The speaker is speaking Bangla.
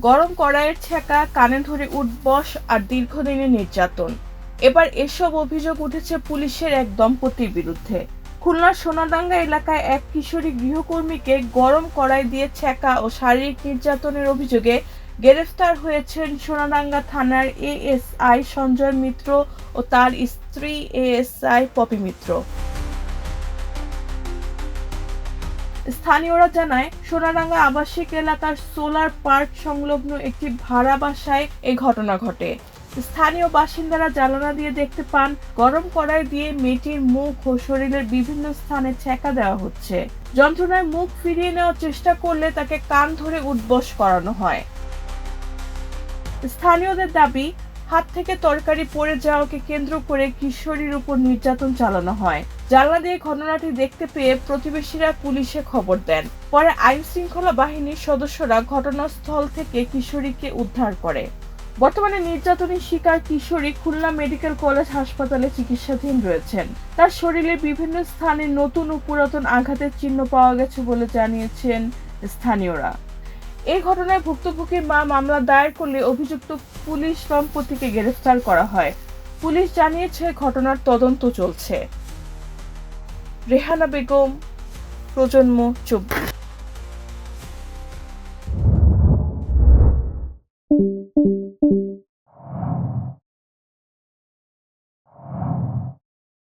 গরম কড়াইয়ের ছ্যাঁকা, কানে ধরে উঠবস আর দীর্ঘদিনের নির্যাতন। এবার এসব অভিযোগ উঠেছে পুলিশের এক দম্পতির বিরুদ্ধে। খুলনার সোনাডাঙ্গা এলাকায় এক কিশোরী গৃহকর্মীকে গরম কড়াই দিয়ে ছ্যাঁকা ও শারীরিক নির্যাতনের অভিযোগে গ্রেফতার হয়েছেন সোনাডাঙ্গা থানার এএসআই সঞ্জয় মিত্র ও তার স্ত্রী এএসআই পপি মিত্র। স্থানীয়রা জানায়, সোনাডাঙ্গা আবাসিক এলাকার সোলার পার্ক সংলগ্ন একটি ভাড়া বাসায় এই ঘটনা ঘটে। স্থানীয় বাসিন্দারা জানালা দিয়ে দেখতে পান গরম কড়াই দিয়ে মেয়েটির মুখ ও শরীরের বিভিন্ন স্থানে ছ্যাঁকা দেওয়া হচ্ছে। যন্ত্রণায় মুখ ফিরিয়ে নেওয়ার চেষ্টা করলে তাকে কান ধরে উঠবস করানো হয়। স্থানীয়দের দাবি, হাত থেকে তরকারি পড়ে যাওয়াকে কেন্দ্র করে কিশোরীর উপর নির্যাতন চালানো হয়। জানলা দিয়ে ঘটনাটি দেখতে পেয়ে প্রতিবেশীরা পুলিশে খবর দেন। পরে আইন শৃঙ্খলা বাহিনীর সদস্যরা ঘটনাস্থল থেকে কিশোরীকে উদ্ধার করে। বর্তমানে নির্যাতনের শিকার কিশোরী খুলনা মেডিকেল কলেজ হাসপাতালে চিকিৎসাধীন রয়েছেন। তার শরীরের বিভিন্ন স্থানে নতুন ও পুরাতন আঘাতের চিহ্ন পাওয়া গেছে বলে জানিয়েছেন স্থানীয়রা। এই ঘটনায় ভুক্তভোগীর মা মামলা দায়ের করলে অভিযুক্ত পুলিশ দম্পতিকে গ্রেফতার করা হয়। পুলিশ জানিয়েছে ঘটনার তদন্ত চলছে। রেহানা বেগম, প্রজন্ম 24।